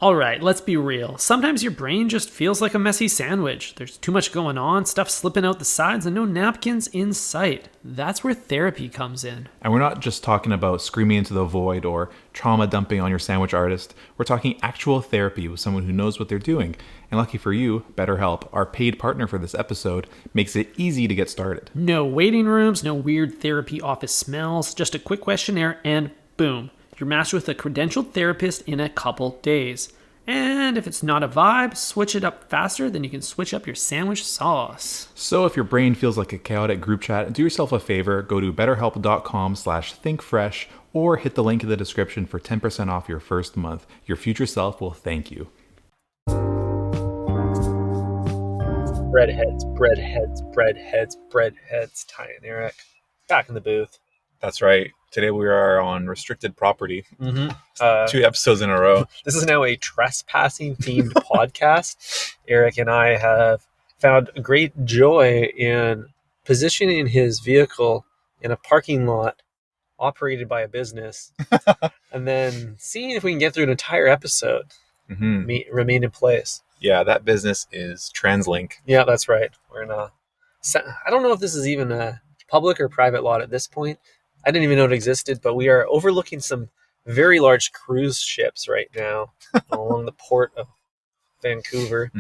Alright, let's be real. Sometimes your brain just feels like a messy sandwich. There's too much going on, stuff slipping out the sides, and no napkins in sight. That's where therapy comes in. And we're not just talking about screaming into the void or trauma dumping on your sandwich artist. We're talking actual therapy with someone who knows what they're doing. And lucky for you, BetterHelp, our paid partner for this episode, makes it easy to get started. No waiting rooms, no weird therapy office smells, just a quick questionnaire and boom. You're matched with a credentialed therapist in a couple days. And if it's not a vibe, switch it up faster than you can switch up your sandwich sauce. So if your brain feels like a chaotic group chat, do yourself a favor, go to betterhelp.com/thinkfresh or hit the link in the description for 10% off your first month. Your future self will thank you. Breadheads, Ty and Eric. Back in the booth. That's right. Today we are on restricted property. 2 episodes in a row. This is now a trespassing themed podcast. Eric and I have found great joy in positioning his vehicle in a parking lot operated by a business and then seeing if we can get through an entire episode, remain in place. Yeah, that business is TransLink. Yeah, that's right. We're in a... I don't know if this is even a public or private lot at this point. I didn't even know it existed, but we are overlooking some very large cruise ships right now along the port of Vancouver.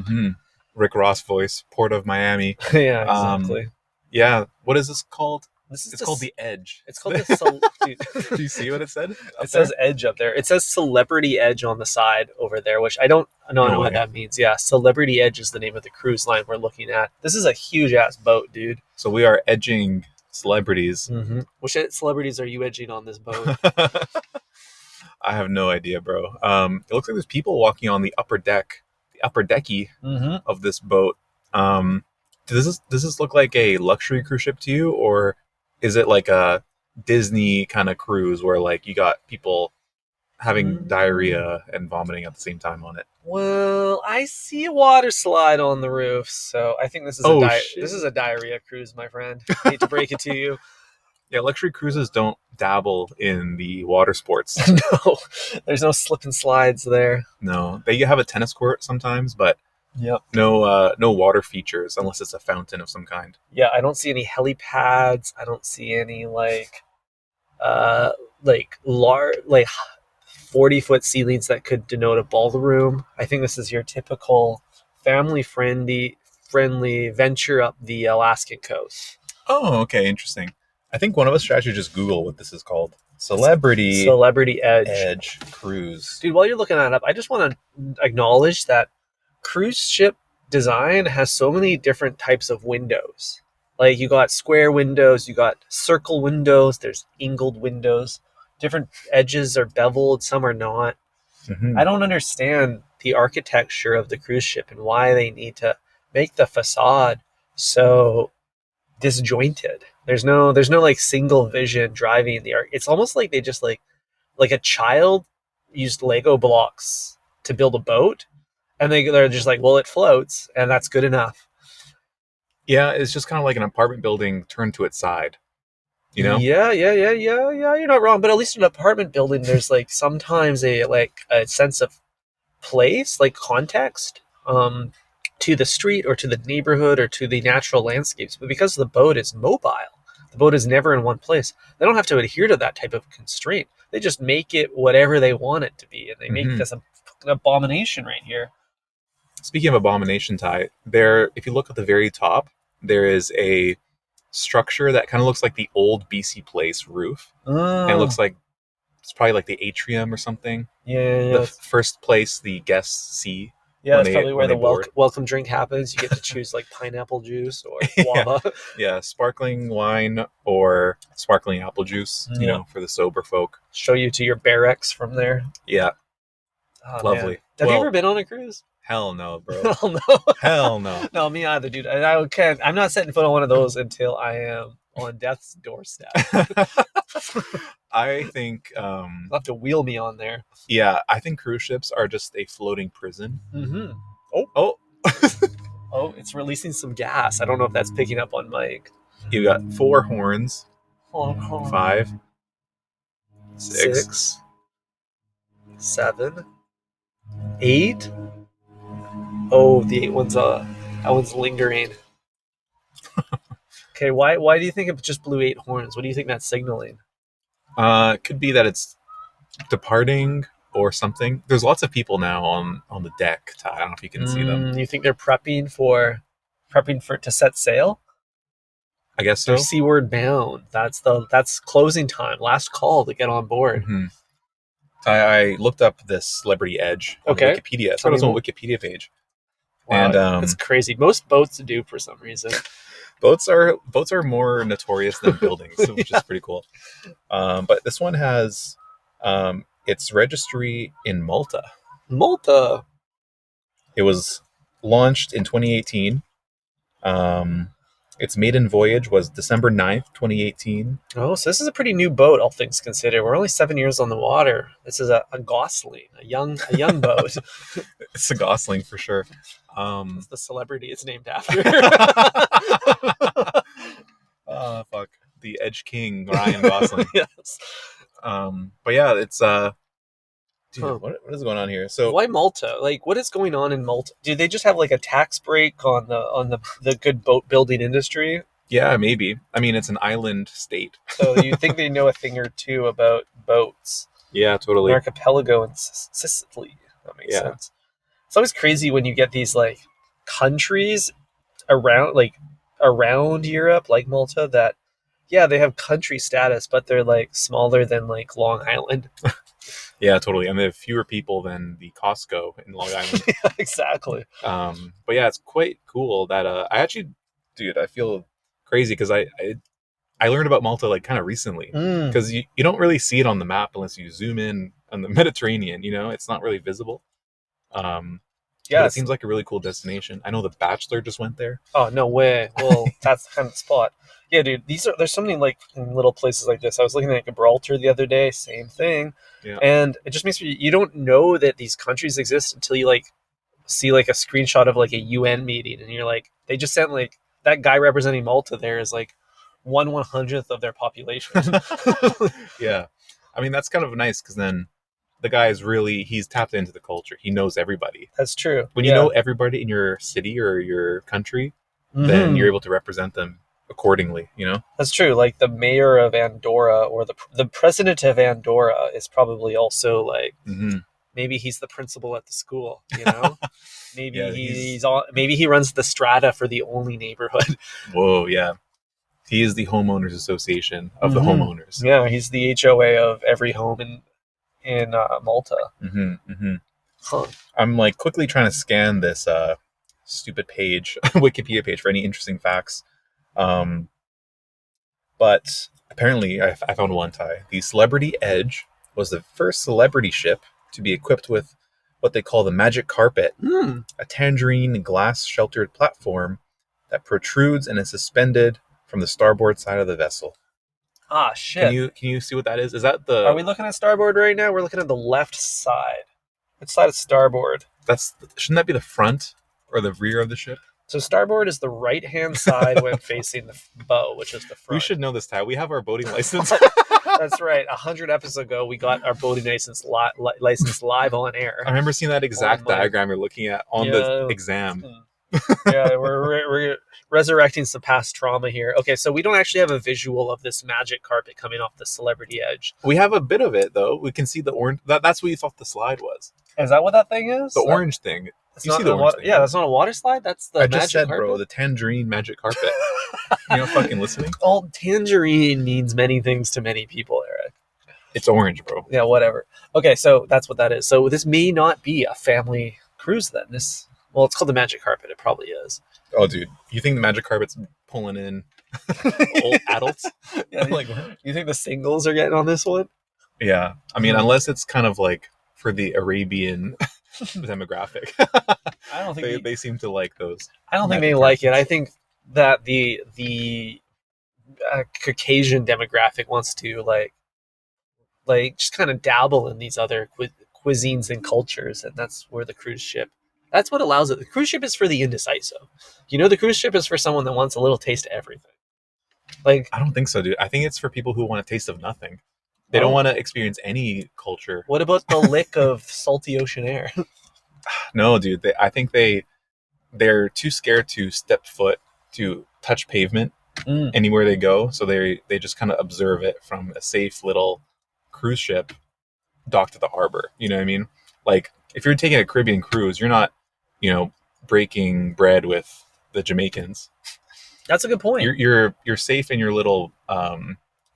Rick Ross voice, Port of Miami. Yeah, exactly. Yeah, what is this called? It's called the Edge. It's called the... Do you see what it said? It says Edge up there. It says Celebrity Edge on the side over there, which I don't know what that means. Yeah, Celebrity Edge is the name of the cruise line we're looking at. This is a huge-ass boat, dude. So we are edging celebrities. Which celebrities are you edging on this boat? I have no idea, bro. It looks like there's people walking on the upper decky of this boat. Does this look like a luxury cruise ship to you, or is it like a Disney kind of cruise where like you got people having diarrhea and vomiting at the same time on it? Well, I see a water slide on the roof, so I think this is this is a diarrhea cruise, my friend. I hate to break it to you. Yeah, luxury cruises don't dabble in the water sports. No, there's no slip and slides there. No, they have a tennis court sometimes, but no water features unless it's a fountain of some kind. Yeah, I don't see any helipads. I don't see any like 40-foot ceilings that could denote a ballroom. I think this is your typical family-friendly venture up the Alaskan coast. Oh, okay, interesting. I think one of us should actually just Google what this is called. Celebrity Edge Cruise. Dude, while you're looking that up, I just want to acknowledge that cruise ship design has so many different types of windows. Like you got square windows, you got circle windows, there's angled windows. Different edges are beveled, some are not. I don't understand the architecture of the cruise ship and why they need to make the facade so disjointed. There's no like single vision driving the arc. It's almost like they just like a child used Lego blocks to build a boat, and they're just like, well, it floats, and that's good enough. Yeah, it's just kind of like an apartment building turned to its side. You know? Yeah. You're not wrong, but at least in an apartment building, there's like sometimes a sense of place, like context, to the street or to the neighborhood or to the natural landscapes. But because the boat is mobile, the boat is never in one place. They don't have to adhere to that type of constraint. They just make it whatever they want it to be, and they make this an abomination right here. Speaking of abomination, Ty, if you look at the very top, there is a structure that kind of looks like the old BC Place roof. And it looks like it's probably like the atrium or something. Yeah. The first place the guests see. Yeah, that's probably where the welcome drink happens. You get to choose like pineapple juice or guava. Yeah, sparkling wine or sparkling apple juice, for the sober folk. Show you to your barracks from there. Yeah. Oh, lovely. Have you ever been on a cruise? Hell no, bro. Hell no. Hell no. No, me either, dude. I'm not setting foot on one of those until I am on death's doorstep. I think you'll have to wheel me on there. Yeah, I think cruise ships are just a floating prison. Oh, it's releasing some gas. I don't know if that's picking up on mic. You got 4 horns. 5, 6, 7, 8? Oh, the 8 one's that one's lingering. Okay, why do you think it just blew 8 horns? What do you think that's signaling? It could be that it's departing or something. There's lots of people now on the deck. I don't know if you can see them. You think they're prepping for it to set sail? I guess They're so. seaward bound. That's closing time. Last call to get on board. Mm-hmm. I looked up this Celebrity Edge on Okay. Wikipedia. I saw it was on a Wikipedia page. Wow, And it's crazy. Most boats do for some reason. boats are more notorious than buildings, which is pretty cool. But this one has its registry in Malta. Malta. It was launched in 2018. Its maiden voyage was December 9th, 2018. Oh, so this is a pretty new boat, all things considered. We're only 7 years on the water. This is a Goosling, a young boat. It's a Gosling for sure. That's the celebrity it's named after. Fuck. The Edge King, Ryan Gosling. Yes. But yeah, it's dude, what is going on here? So why Malta? Like, what is going on in Malta? Do they just have like a tax break on the good boat building industry? Yeah, maybe. I mean, it's an island state. So you think they know a thing or two about boats? Yeah, totally. An archipelago in Sicily. That makes sense. It's always crazy when you get these like countries around Europe, like Malta, that they have country status, but they're like smaller than like Long Island. Yeah, totally. And they have fewer people than the Costco in Long Island. Yeah, exactly. But yeah, it's quite cool that I feel crazy because I learned about Malta like kind of recently because you don't really see it on the map unless you zoom in on the Mediterranean. It's not really visible. Yeah, it seems like a really cool destination. I know The Bachelor just went there. Oh, no way. Well, that's the kind of spot. Yeah, dude, there's so many like little places like this. I was looking at Gibraltar the other day, same thing. Yeah. And it just makes me, you don't know that these countries exist until you like see like a screenshot of like a UN meeting and you're like, they just sent like that guy representing Malta there is like 1/100th of their population. Yeah. I mean, that's kind of nice because then the guy is he's tapped into the culture. He knows everybody. That's true. When you know everybody in your city or your country, then you're able to represent them accordingly, That's true. Like the mayor of Andorra or the president of Andorra is probably also like, maybe he's the principal at the school, Maybe maybe he runs the strata for the only neighborhood. Whoa, yeah. He is the homeowners association of the homeowners. Yeah, he's the HOA of every home in Malta. Huh. I'm like quickly trying to scan this stupid page, Wikipedia page, for any interesting facts. But apparently, I found one tie. The Celebrity Edge was the first celebrity ship to be equipped with what they call the magic carpet, a tangerine glass-sheltered platform that protrudes and is suspended from the starboard side of the vessel. Ah, shit. Can you see what that is? Is that the... Are we looking at starboard right now? We're looking at the left side. Which side is starboard? Shouldn't that be the front or the rear of the ship? So starboard is the right-hand side when facing the bow, which is the front. We should know this, Ty. We have our boating license. That's right. 100 episodes ago, we got our boating license live on air. I remember seeing that exact diagram you're looking at on the exam. Yeah, we're resurrecting some past trauma here. Okay, so we don't actually have a visual of this magic carpet coming off the Celebrity Edge. We have a bit of it, though. We can see the orange. That's what you thought the slide was. Is that what that thing is? The orange thing. You see the orange thing? Yeah, that's not a water slide. That's the magic just said, carpet. bro, the tangerine magic carpet. You're not fucking listening? Well, tangerine means many things to many people, Eric. It's orange, bro. Yeah, whatever. Okay, so that's what that is. So this may not be a family cruise then. Well, it's called the magic carpet. It probably is. Oh, dude. You think the magic carpet's pulling in old adults? Yeah, like, you think the singles are getting on this one? Yeah. I mean, unless it's kind of like for the Arabian demographic. I don't think they seem to like those. I don't think they like it. I think that the Caucasian demographic wants to like just kind of dabble in these other cuisines and cultures, and that's where the cruise ship. That's what allows it. The cruise ship is for the indecisive. The cruise ship is for someone that wants a little taste of everything. Like, I don't think so, dude. I think it's for people who want a taste of nothing. They don't want to experience any culture. What about the lick of salty ocean air? No, dude. I think they're too scared to step foot to touch pavement anywhere they go, so they just kind of observe it from a safe little cruise ship docked at the harbor. You know what I mean? Like if you're taking a Caribbean cruise, you're not, you know, breaking bread with the Jamaicans. That's a good point. You're safe in your little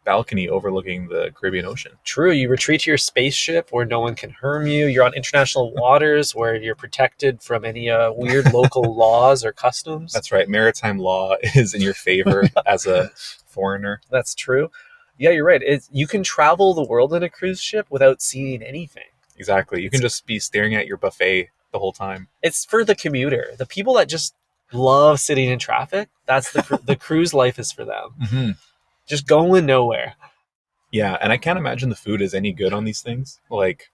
balcony overlooking the Caribbean Ocean. True. You retreat to your spaceship where no one can harm you. You're on international waters where you're protected from any weird local laws or customs. That's right. Maritime law is in your favor as a foreigner. That's true. Yeah, you're right. You can travel the world in a cruise ship without seeing anything. Exactly. You can just be staring at your buffet the whole time. It's for the commuter. The people that just love sitting in traffic, that's the cruise life is for them. Mm-hmm. Just going nowhere. Yeah, and I can't imagine the food is any good on these things. Like,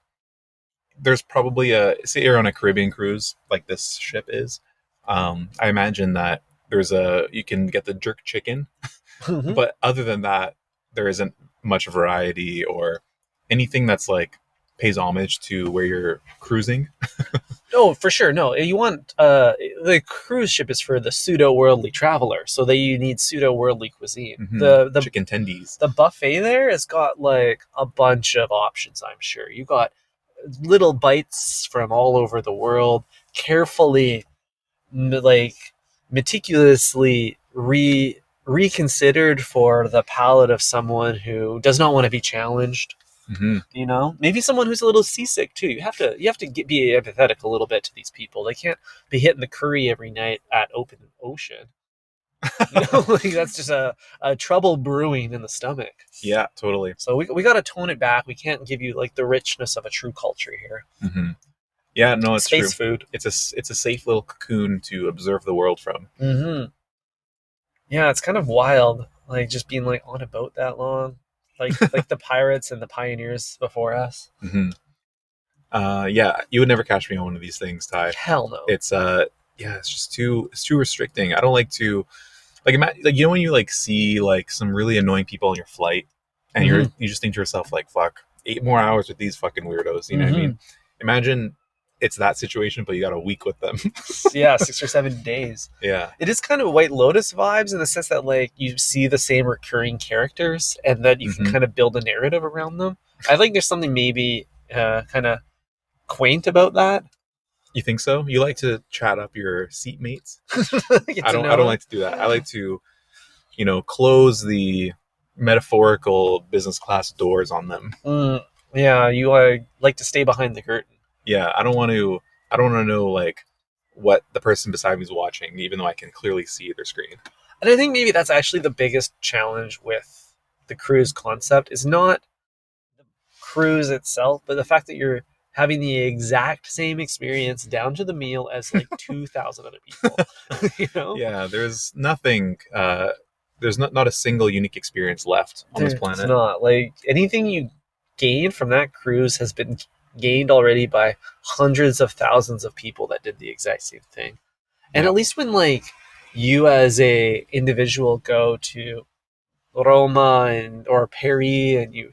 there's probably say you're on a Caribbean cruise, like this ship is. I imagine that you can get the jerk chicken, but other than that, there isn't much variety or anything that's like pays homage to where you're cruising. Oh, for sure. No, you want the cruise ship is for the pseudo worldly traveler, so that you need pseudo worldly cuisine. Mm-hmm. The chicken tendies. The buffet there has got like a bunch of options. I'm sure you got little bites from all over the world, carefully, like meticulously reconsidered for the palate of someone who does not want to be challenged. Mm-hmm. You know, maybe someone who's a little seasick too. You have to be empathetic a little bit to these people. They can't be hitting the curry every night at open ocean. You know, like that's just a trouble brewing in the stomach. Yeah, totally. So we got to tone it back. We can't give you like the richness of a true culture here. Mm-hmm. Yeah, no, it's space true. Food. It's a safe little cocoon to observe the world from. Mm-hmm. Yeah, it's kind of wild, like just being like on a boat that long. Like the pirates and the pioneers before us. Mm-hmm. Yeah, you would never catch me on one of these things, Ty. Hell no. It's it's just it's too restricting. I don't like to like you know when you like see like some really annoying people on your flight, and you just think to yourself like, fuck, 8 more hours with these fucking weirdos. You know what I mean? Imagine it's that situation, but you got a week with them. Yeah, 6 or 7 days. Yeah. It is kind of White Lotus vibes in the sense that like you see the same recurring characters and that you can kind of build a narrative around them. I think there's something maybe kind of quaint about that. You think so? You like to chat up your seatmates? I don't like to do that. I like to, close the metaphorical business class doors on them. Yeah, you like to stay behind the curtain. Yeah, I don't want to know like what the person beside me is watching, even though I can clearly see their screen. And I think maybe that's actually the biggest challenge with the cruise concept is not the cruise itself, but the fact that you're having the exact same experience down to the meal as like 2,000 other people. Yeah, there's nothing. There's not a single unique experience left on this planet. It's not like anything you gain from that cruise has been gained already by hundreds of thousands of people that did the exact same thing. And at least when like you as a individual go to Roma or Paris and you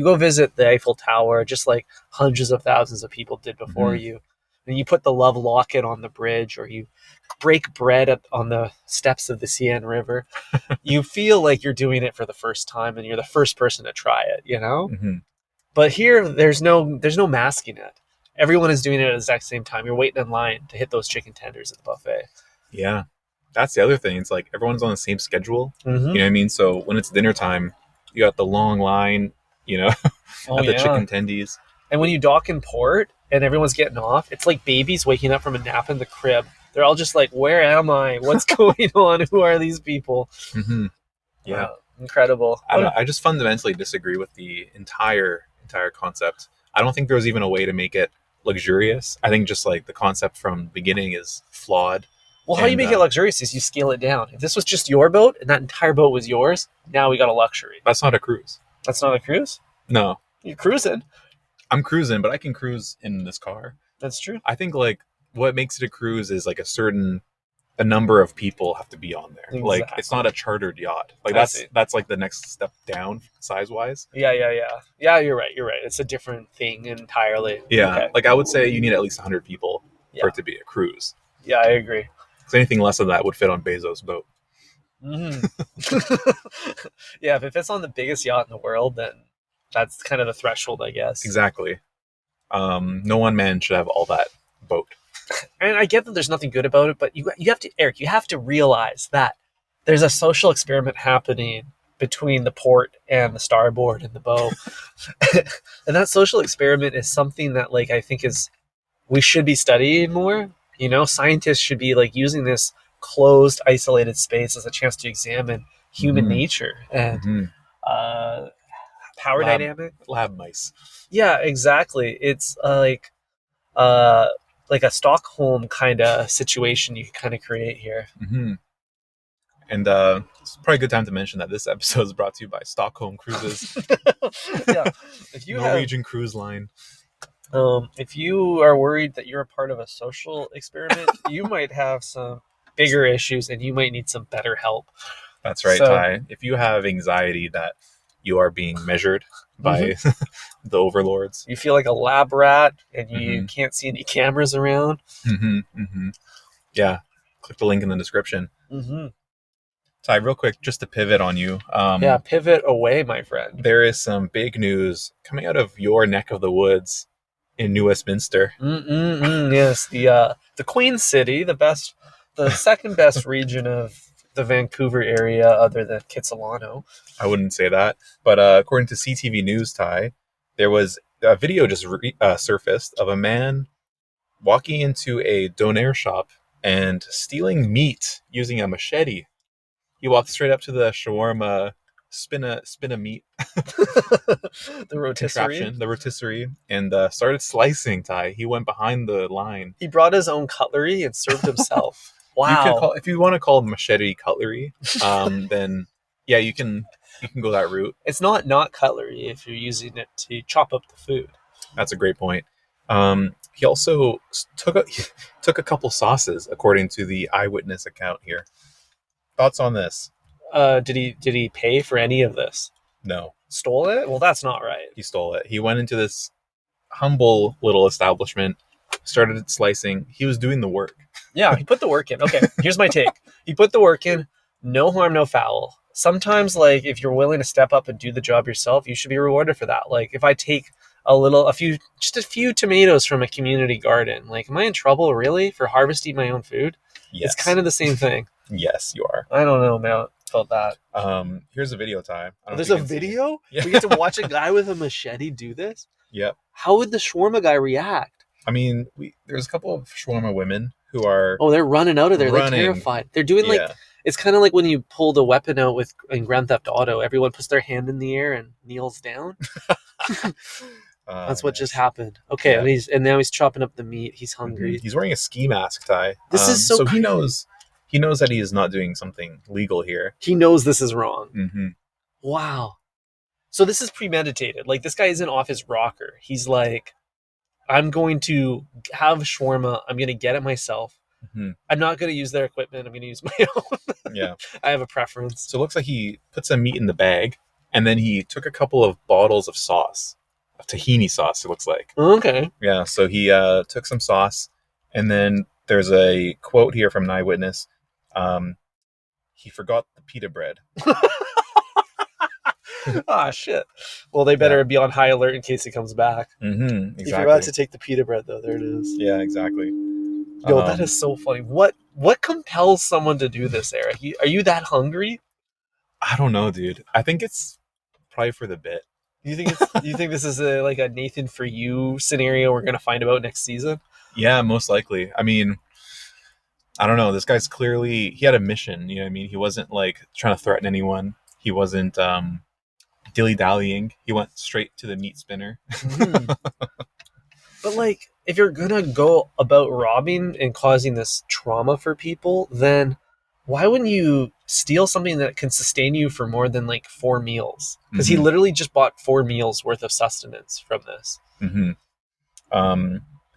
go visit the Eiffel Tower just like hundreds of thousands of people did before you, and you put the love locket on the bridge or you break bread on the steps of the Seine River, you feel like you're doing it for the first time and you're the first person to try it, But here, there's no masking it. Everyone is doing it at the exact same time. You're waiting in line to hit those chicken tenders at the buffet. Yeah, that's the other thing. It's like everyone's on the same schedule. You know what I mean? So when it's dinner time, you got the long line, at the chicken tendies. And when you dock in port and everyone's getting off, it's like babies waking up from a nap in the crib. They're all just like, where am I? What's going on? Who are these people? Yeah. Incredible. I just fundamentally disagree with the entire concept. I don't think there's even a way to make it luxurious. I think just like the concept from the beginning is flawed. Well, how you make it luxurious is you scale it down. If this was just your boat and that entire boat was yours, now we got a luxury. That's not a cruise. That's not a cruise? No. You're cruising. I'm cruising, but I can cruise in this car. That's true. I think like what makes it a cruise is like a number of people have to be on there. Exactly. Like it's not a chartered yacht. Like that's like the next step down size wise. Yeah. Yeah, you're right. It's a different thing entirely. Yeah. Okay. Like I would say you need at least 100 people for it to be a cruise. Yeah, I agree. Because anything less than that would fit on Bezos' boat. Mm-hmm. Yeah, if it fits on the biggest yacht in the world, then that's kind of the threshold, I guess. Exactly. No one man should have all that boat. And I get that there's nothing good about it, but you have to, Eric, you have to realize that there's a social experiment happening between the port and the starboard and the bow. And that social experiment is something that, like, I think we should be studying more. You know, scientists should be like using this closed, isolated space as a chance to examine human nature and power dynamic. Lab mice. Yeah, exactly. It's uh, like a Stockholm kind of situation you can kind of create here. Mm-hmm. And it's probably a good time to mention that this episode is brought to you by Stockholm Cruises. Yeah, if you Norwegian cruise line. If you are worried that you're a part of a social experiment, you might have some bigger issues and you might need some better help. That's right, Ty. If you have anxiety that you are being measured by the overlords, you feel like a lab rat and you can't see any cameras around. Yeah, click the link in the description. Ty, real quick, just to pivot on you. Yeah, pivot away, my friend. There is some big news coming out of your neck of the woods in New Westminster. Yes, the Queen City, the second best region of the Vancouver area, other than Kitsilano. I wouldn't say that, but according to CTV News, Ty, there was a video just surfaced of a man walking into a donair shop and stealing meat using a machete. He walked straight up to the shawarma spin a meat the rotisserie and started slicing. Ty, he went behind the line. He brought his own cutlery and served himself. Wow. If you want to call machete cutlery, then yeah, you can go that route. It's not cutlery if you're using it to chop up the food. That's a great point. He also took a couple sauces, according to the eyewitness account here. Thoughts on this? Did he pay for any of this? No. Stole it? Well, that's not right. He stole it. He went into this humble little establishment, started slicing. He was doing the work. Yeah, he put the work in. Okay, here's my take. He put the work in. No harm, no foul. Sometimes, like, if you're willing to step up and do the job yourself, you should be rewarded for that. Like, if I take a few tomatoes from a community garden, like, am I in trouble really for harvesting my own food? Yes. It's kind of the same thing. Yes, you are. I don't know, man. About that. Here's a video time. There's a video? Yeah. We get to watch a guy with a machete do this? Yep. How would the shawarma guy react? I mean, there's a couple of shawarma women who are... Oh, they're running out of there. They're terrified. They're doing it's kind of like when you pull the weapon out in Grand Theft Auto. Everyone puts their hand in the air and kneels down. That's what just happened. Okay, yeah. and now he's chopping up the meat. He's hungry. He's wearing a ski mask, Ty. This is so he knows that he is not doing something legal here. He knows this is wrong. Wow. So this is premeditated. Like, this guy isn't off his rocker. He's like, I'm going to have shawarma. I'm going to get it myself. I'm not going to use their equipment. I'm going to use my own. Yeah. I have a preference. So it looks like he put some meat in the bag, and then he took a couple of bottles of sauce. Of tahini sauce, it looks like. Okay. Yeah, so he took some sauce, and then there's a quote here from an eyewitness. He forgot the pita bread. Ah, shit. Well, they better be on high alert in case he comes back. Exactly. He forgot to take the pita bread, though. There it is. Yeah, exactly. Yo, that is so funny. What compels someone to do this, Eric? Are you that hungry? I don't know, dude. I think it's probably for the bit. You think this is a Nathan for you scenario we're gonna find about next season? Yeah, most likely. I mean, I don't know. This guy's clearly, he had a mission. You know what I mean? He wasn't like trying to threaten anyone. He wasn't dilly-dallying. He went straight to the meat spinner. But like, if you're gonna go about robbing and causing this trauma for people, then why wouldn't you steal something that can sustain you for more than like 4 meals? Because he literally just bought 4 meals worth of sustenance from this.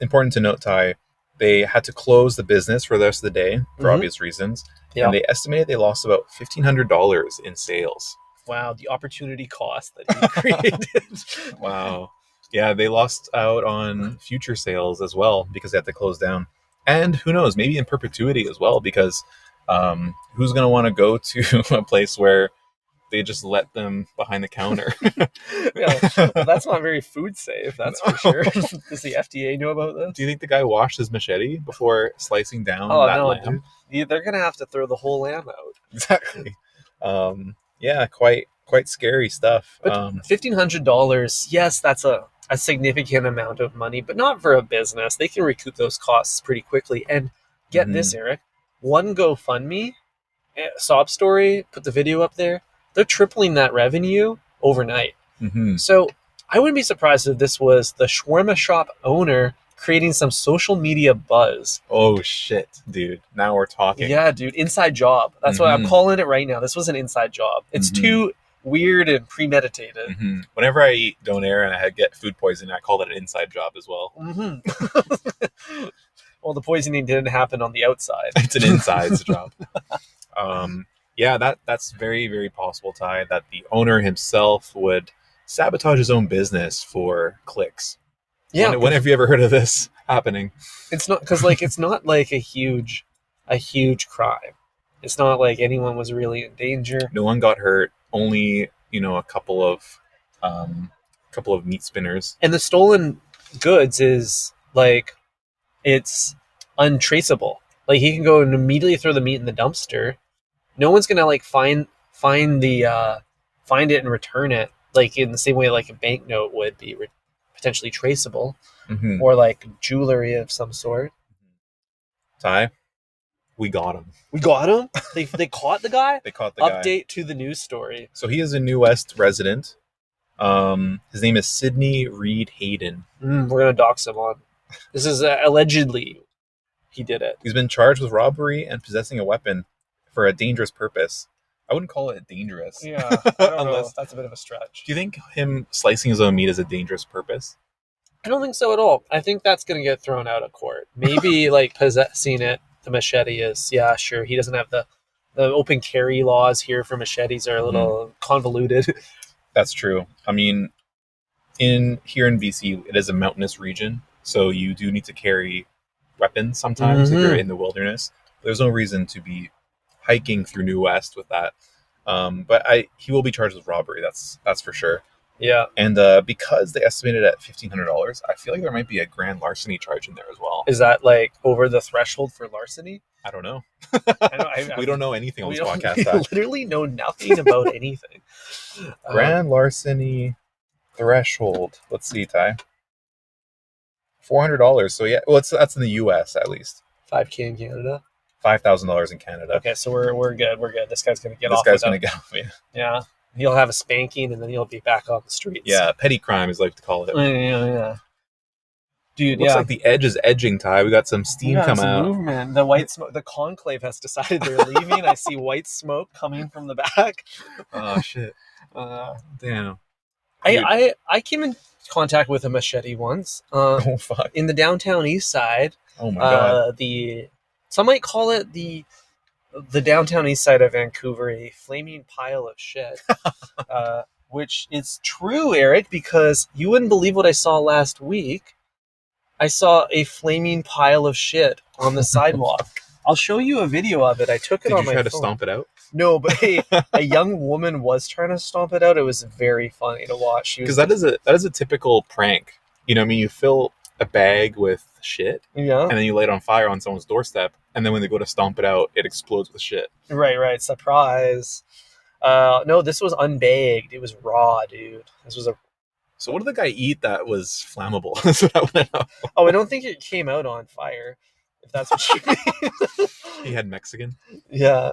Important to note, Ty, they had to close the business for the rest of the day for obvious reasons. Yeah. And they estimated they lost about $1,500 in sales. Wow, the opportunity cost that he created. Wow. Yeah, they lost out on future sales as well because they had to close down. And who knows, maybe in perpetuity as well, because who's going to want to go to a place where they just let them behind the counter? Yeah, well, that's not very food safe, that's for sure. Does the FDA know about this? Do you think the guy washed his machete before slicing down Oh that no, lamb? dude. They're gonna have to throw the whole lamb out. Exactly. Yeah, quite scary stuff. But $1,500, yes, that's a significant amount of money, but not for a business. They can recoup those costs pretty quickly. And get this, Eric, one GoFundMe, sob story, put the video up there. They're tripling that revenue overnight. So I wouldn't be surprised if this was the shawarma shop owner creating some social media buzz. Oh shit, dude! Now we're talking. Yeah, dude, inside job. That's what I'm calling it right now. This was an inside job. It's too weird and premeditated. Whenever I eat donair and I get food poisoning, I call it an inside job as well. Well, the poisoning didn't happen on the outside. It's an inside job. Yeah, that's very, very possible, Ty, that the owner himself would sabotage his own business for clicks. Yeah. When have you ever heard of this happening? It's not because it's not like a huge crime. It's not like anyone was really in danger. No one got hurt. Only a couple of meat spinners. And the stolen goods is it's untraceable. Like he can go and immediately throw the meat in the dumpster. No one's gonna find it and return it in the same way a banknote would be potentially traceable, or jewelry of some sort. Ty, we got him. We got him. They caught the guy. They caught the guy. Update to the news story. So he is a New West resident. His name is Sidney Reed Hayden. We're gonna dox him on. This is allegedly he did it. He's been charged with robbery and possessing a weapon for a dangerous purpose. I wouldn't call it dangerous. Yeah, I don't know. That's a bit of a stretch. Do you think him slicing his own meat is a dangerous purpose? I don't think so at all. I think that's going to get thrown out of court. Maybe possessing it, the machete is, yeah, sure. He doesn't have the open carry laws here for machetes are a little convoluted. That's true. I mean, here in BC, it is a mountainous region, so you do need to carry weapons sometimes if you're in the wilderness. There's no reason to be hiking through New West with that. But he will be charged with robbery. That's for sure. Yeah. And because they estimated at $1,500, I feel like there might be a grand larceny charge in there as well. Is that over the threshold for larceny? I don't know. We don't know anything on this podcast. We literally know nothing about anything. Grand larceny threshold. Let's see, Ty. $400. So yeah, well, that's in the U.S. at least. $5,000 in Canada. $5,000 in Canada. Okay, so we're good. We're good. This guy's gonna get off. This guy's gonna get off. Yeah. Yeah. He'll have a spanking, and then he'll be back on the streets. Yeah, petty crime, as I like to call it. Yeah. Dude, looks like the edge is edging, Ty. We got some steam coming out. Movement. The white smoke. The conclave has decided they're leaving. I see white smoke coming from the back. Oh shit! Damn. I came in contact with a machete once. Oh fuck! In the downtown east side. Oh my god. Some might call it the downtown east side of Vancouver, a flaming pile of shit. Which is true, Eric, because you wouldn't believe what I saw last week. I saw a flaming pile of shit on the sidewalk. I'll show you a video of it. I took it on my phone. Did you try to stomp it out? No, but a young woman was trying to stomp it out. It was very funny to watch. Because that is a typical prank. You know what I mean? You fill a bag with shit, and then you light it on fire on someone's doorstep, and then when they go to stomp it out, it explodes with shit. Right. Surprise. No, this was unbagged. It was raw, dude. This was So what did the guy eat that was flammable? That's what I want to know. Oh, I don't think it came out on fire, if that's what you mean. He had Mexican? Yeah,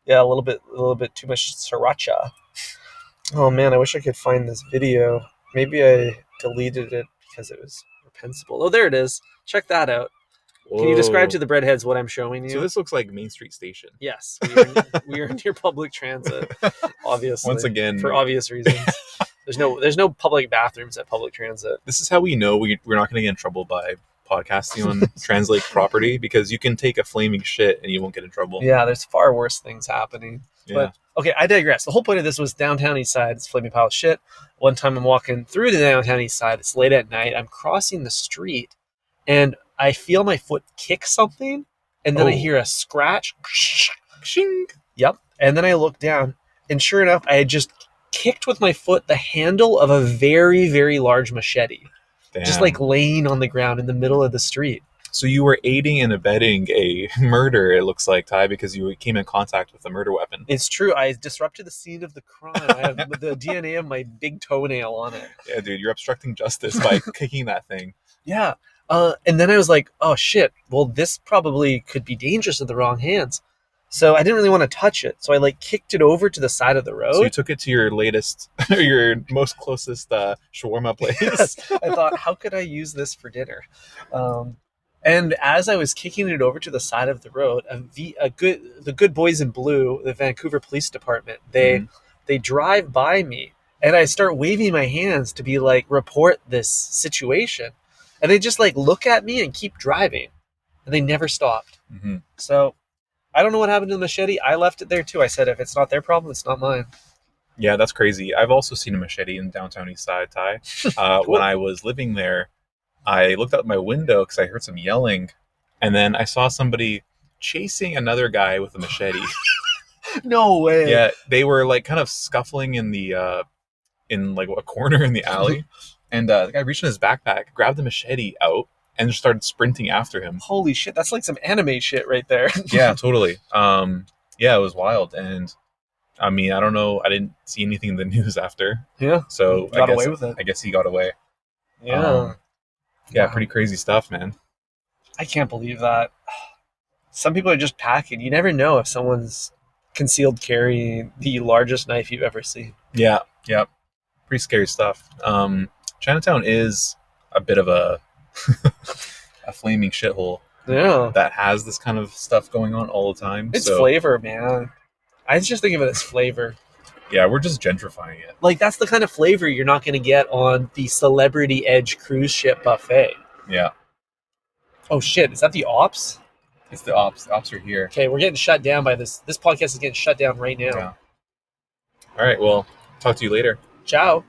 a little bit too much sriracha. Oh man, I wish I could find this video. Maybe I deleted it because it was reprehensible. Oh, there it is. Check that out. Whoa. Can you describe to the breadheads what I'm showing you? So this looks like Main Street Station. Yes, we are near public transit, obviously. Once again, for obvious reasons. There's no public bathrooms at public transit. This is how we know we're not going to get in trouble by podcasting on Translake property, because you can take a flaming shit and you won't get in trouble. Yeah, there's far worse things happening. Yeah. But okay, I digress. The whole point of this was downtown east side. It's a flaming pile of shit. One time I'm walking through the downtown east side. It's late at night. I'm crossing the street, and I feel my foot kick something, and then I hear a scratch. Shing. Yep. And then I look down, and sure enough, I had just kicked with my foot the handle of a very, very large machete. Damn. Just like laying on the ground in the middle of the street. So you were aiding and abetting a murder, it looks like, Ty, because you came in contact with a murder weapon. It's true. I disrupted the scene of the crime. I have the DNA of my big toenail on it. Yeah, dude, you're obstructing justice by kicking that thing. Yeah. And then I was like, oh, shit. Well, this probably could be dangerous in the wrong hands. So I didn't really want to touch it. So I like kicked it over to the side of the road. So you took it to your latest, your most closest shawarma place. Yes. I thought, how could I use this for dinner? And as I was kicking it over to the side of the road, the good boys in blue, the Vancouver Police Department, they drive by me, and I start waving my hands to be like, report this situation, and they just like look at me and keep driving, and they never stopped. Mm-hmm. So I don't know what happened to the machete. I left it there too. I said, if it's not their problem, it's not mine. Yeah, that's crazy. I've also seen a machete in downtown East Side, Ty. Cool. When I was living there, I looked out my window because I heard some yelling, and then I saw somebody chasing another guy with a machete. No way. Yeah, they were like kind of scuffling in the in like a corner in the alley, and the guy reached in his backpack, grabbed the machete out, and just started sprinting after him. Holy shit, that's like some anime shit right there. Yeah, totally. Yeah, it was wild, and I mean, I don't know, I didn't see anything in the news after. Yeah. So got away with it. I guess he got away. Yeah. Yeah, Wow. pretty crazy stuff, man. I can't believe that. Some people are just packing. You never know if someone's concealed carrying the largest knife you've ever seen. Yeah, pretty scary stuff. Chinatown is a bit of a a flaming shithole. Yeah. That has this kind of stuff going on all the time. It's flavor, man. I just think of it as flavor. Yeah, we're just gentrifying it. Like, that's the kind of flavor you're not going to get on the Celebrity Edge cruise ship buffet. Yeah. Oh, shit. Is that the ops? It's the ops. The ops are here. Okay, we're getting shut down by this. This podcast is getting shut down right now. Yeah. All right, well, talk to you later. Ciao.